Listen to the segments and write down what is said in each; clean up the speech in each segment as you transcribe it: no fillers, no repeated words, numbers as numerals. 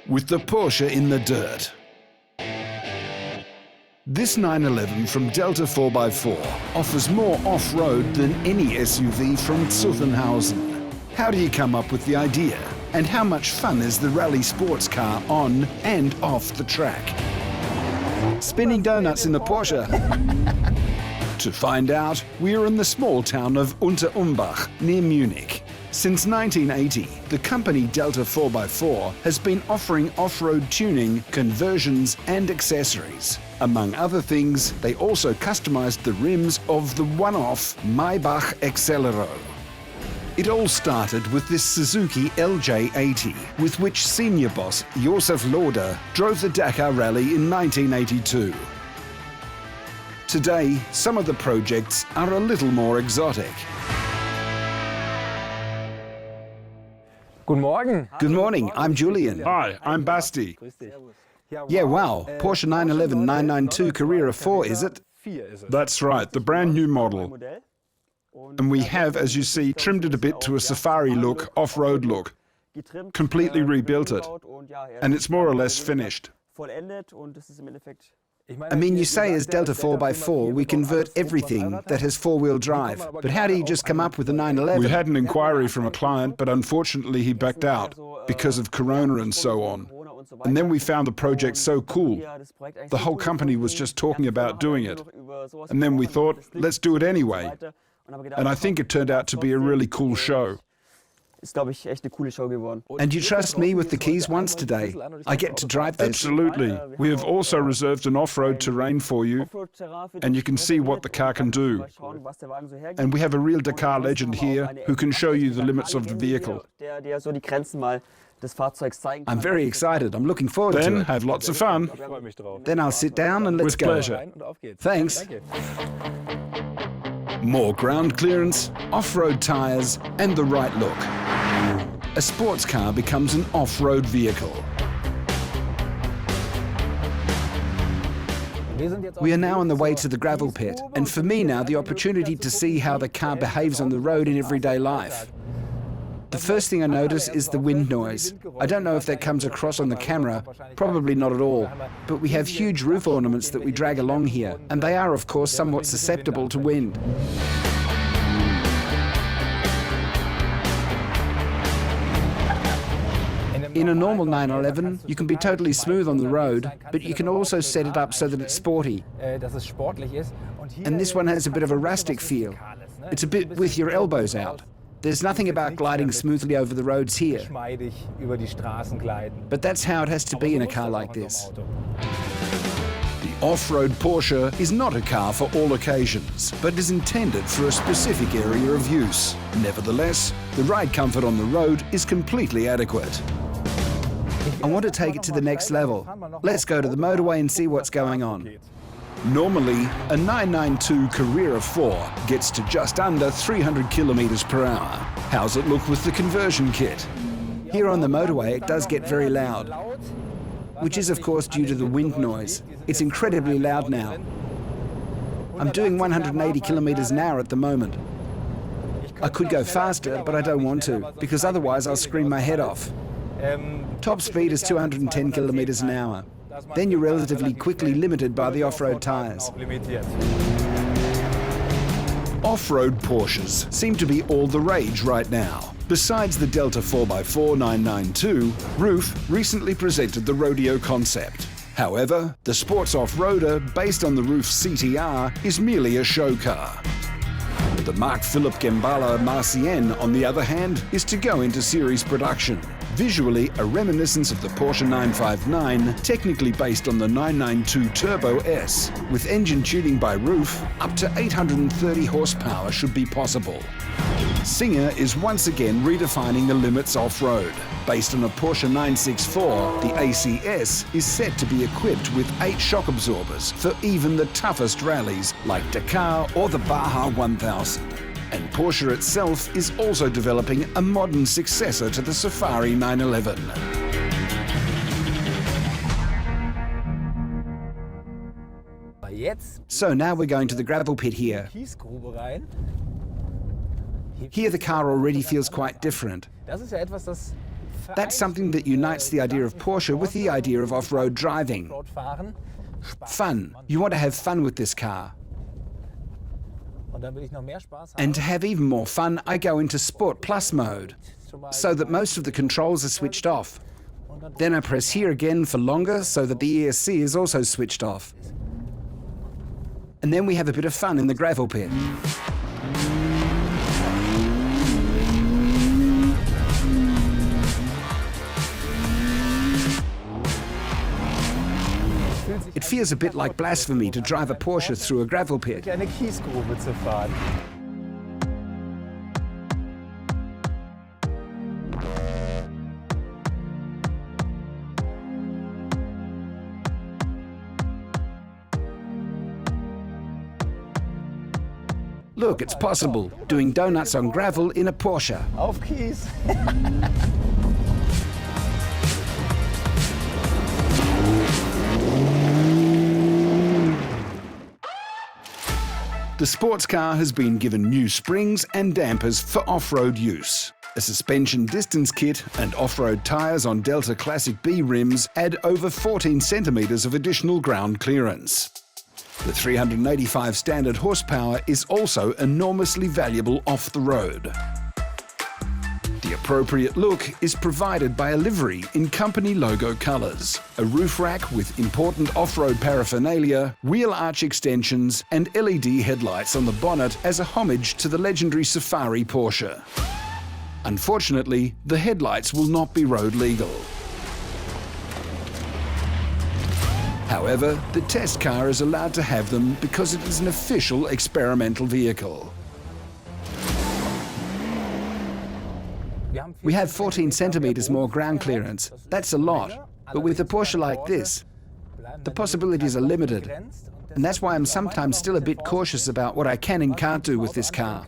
with the Porsche in the dirt. This 911 from Delta 4x4 offers more off-road than any SUV from Zuffenhausen. How do you come up with the idea? And how much fun is the rally sports car on and off the track? Spinning donuts in the Porsche. To find out, we are in the small town of Unterumbach, near Munich. Since 1980, the company Delta 4x4 has been offering off-road tuning, conversions and accessories. Among other things, they also customized the rims of the one-off Maybach Accelero. It all started with this Suzuki LJ80, with which senior boss Josef Loder drove the Dakar Rally in 1982. Today, some of the projects are a little more exotic. Good morning, I'm Julian. Hi, I'm Basti. Yeah, wow, Porsche 911 992 Carrera 4, is it? That's right, the brand new model. And we have, as you see, trimmed it a bit to a safari look, off-road look. Completely rebuilt it. And it's more or less finished. I mean, you say as Delta 4x4, we convert everything that has four-wheel drive. But how do you just come up with a 911? We had an inquiry from a client, but unfortunately he backed out because of Corona and so on. And then we found the project so cool. The whole company was just talking about doing it. And then we thought, let's do it anyway. And I think it turned out to be a really cool show. And you trust me with the keys once today? I get to drive this? Absolutely. We have also reserved an off-road terrain for you, and you can see what the car can do. And we have a real Dakar legend here who can show you the limits of the vehicle. I'm very excited. I'm looking forward to it. Then have lots of fun. Then I'll sit down and let's With go. pleasure. Thanks. More ground clearance, off-road tyres, and the right look. A sports car becomes an off-road vehicle. We are now on the way to the gravel pit, and for me now, the opportunity to see how the car behaves on the road in everyday life. The first thing I notice is the wind noise. I don't know if that comes across on the camera, probably not at all. But we have huge roof ornaments that we drag along here, and they are, of course, somewhat susceptible to wind. In a normal 911, you can be totally smooth on the road, but you can also set it up so that it's sporty. And this one has a bit of a rustic feel. It's a bit with your elbows out. There's nothing about gliding smoothly over the roads here. But that's how it has to be in a car like this. The off-road Porsche is not a car for all occasions, but is intended for a specific area of use. Nevertheless, the ride comfort on the road is completely adequate. I want to take it to the next level. Let's go to the motorway and see what's going on. Normally, a 992 Carrera 4 gets to just under 300 kilometers per hour. How's it look with the conversion kit? Here on the motorway, it does get very loud, which is of course due to the wind noise. It's incredibly loud now. I'm doing 180 kilometers an hour at the moment. I could go faster, but I don't want to, because otherwise I'll scream my head off. Top speed is 210 kilometers an hour. Then you're relatively quickly limited by the off-road tires. Off-road Porsches seem to be all the rage right now. Besides the Delta 4x4 992, Roof recently presented the Rodeo concept. However, the sports off-roader based on the Roof CTR is merely a show car. The Mark Philipp Gembala Marcienne, on the other hand, is to go into series production. Visually a reminiscence of the Porsche 959, technically based on the 992 Turbo S. With engine tuning by Roof, up to 830 horsepower should be possible. Singer is once again redefining the limits off-road. Based on a Porsche 964, the ACS is set to be equipped with 8 shock absorbers for even the toughest rallies like Dakar or the Baja 1000. And Porsche itself is also developing a modern successor to the Safari 911. So now we're going to the gravel pit here. Here the car already feels quite different. That's something that unites the idea of Porsche with the idea of off-road driving. Fun. You want to have fun with this car. And to have even more fun, I go into Sport Plus mode, so that most of the controls are switched off. Then I press here again for longer, so that the ESC is also switched off. And then we have a bit of fun in the gravel pit. It feels a bit like blasphemy to drive a Porsche through a gravel pit. Look, it's possible, doing donuts on gravel in a Porsche. Auf Kies. The sports car has been given new springs and dampers for off-road use. A suspension distance kit and off-road tyres on Delta Classic B rims add over 14 centimetres of additional ground clearance. The 385 standard horsepower is also enormously valuable off the road. The appropriate look is provided by a livery in company logo colours, a roof rack with important off-road paraphernalia, wheel arch extensions and LED headlights on the bonnet as a homage to the legendary Safari Porsche. Unfortunately, the headlights will not be road legal. However, the test car is allowed to have them because it is an official experimental vehicle. We have 14 centimetres more ground clearance. That's a lot. But with a Porsche like this, the possibilities are limited. And that's why I'm sometimes still a bit cautious about what I can and can't do with this car.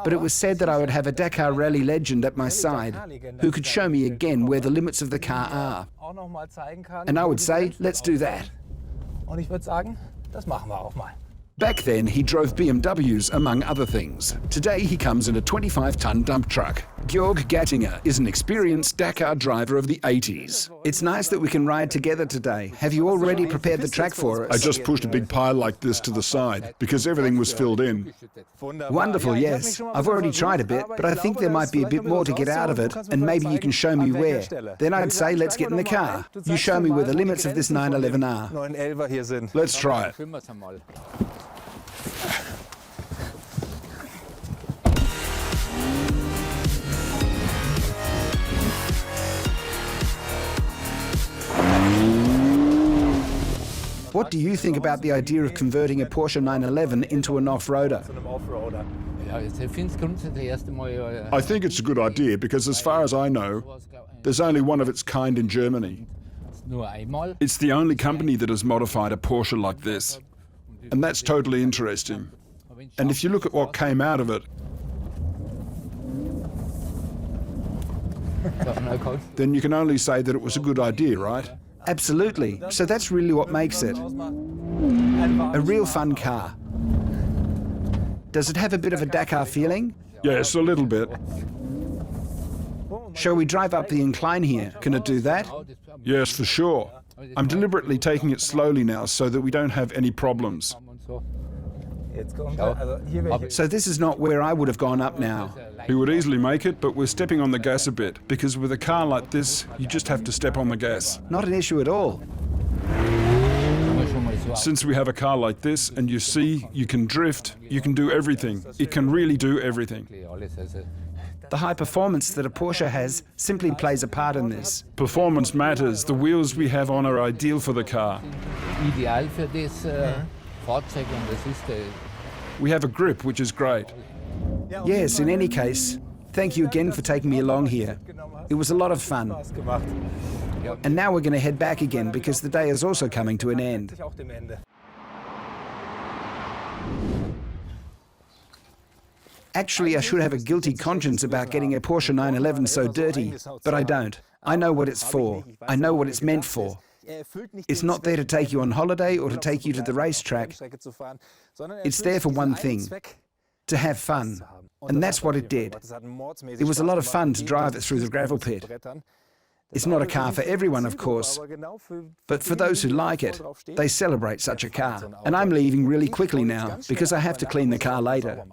But it was said that I would have a Dakar Rally legend at my side who could show me again where the limits of the car are. And I would say, let's do that. Back then, he drove BMWs, among other things. Today, he comes in a 25-ton dump truck. Georg Gattinger is an experienced Dakar driver of the 80s. It's nice that we can ride together today. Have you already prepared the track for us? I just pushed a big pile like this to the side because everything was filled in. Wonderful, yes. I've already tried a bit, but I think there might be a bit more to get out of it, and maybe you can show me where. Then I'd say, let's get in the car. You show me where the limits of this 911 are. Let's try it. What do you think about the idea of converting a Porsche 911 into an off-roader? I think it's a good idea because as far as I know, there's only one of its kind in Germany. It's the only company that has modified a Porsche like this. And that's totally interesting. And if you look at what came out of it, then you can only say that it was a good idea, right? Absolutely. So that's really what makes it a real fun car. Does it have a bit of a Dakar feeling? Yes, a little bit. Shall we drive up the incline here? Can it do that? Yes, for sure. I'm deliberately taking it slowly now so that we don't have any problems. So this is not where I would have gone up now. He would easily make it, but we're stepping on the gas a bit, because with a car like this, you just have to step on the gas. Not an issue at all. Since we have a car like this, and you see, you can drift, you can do everything. It can really do everything. The high performance that a Porsche has simply plays a part in this. Performance matters. The wheels we have on are ideal for the car. We have a grip, which is great. Yes, in any case, thank you again for taking me along here. It was a lot of fun. And now we're going to head back again because the day is also coming to an end. Actually, I should have a guilty conscience about getting a Porsche 911 so dirty, but I don't. I know what it's for. I know what it's meant for. It's not there to take you on holiday or to take you to the racetrack. It's there for one thing, to have fun. And that's what it did. It was a lot of fun to drive it through the gravel pit. It's not a car for everyone, of course, but for those who like it, they celebrate such a car. And I'm leaving really quickly now because I have to clean the car later.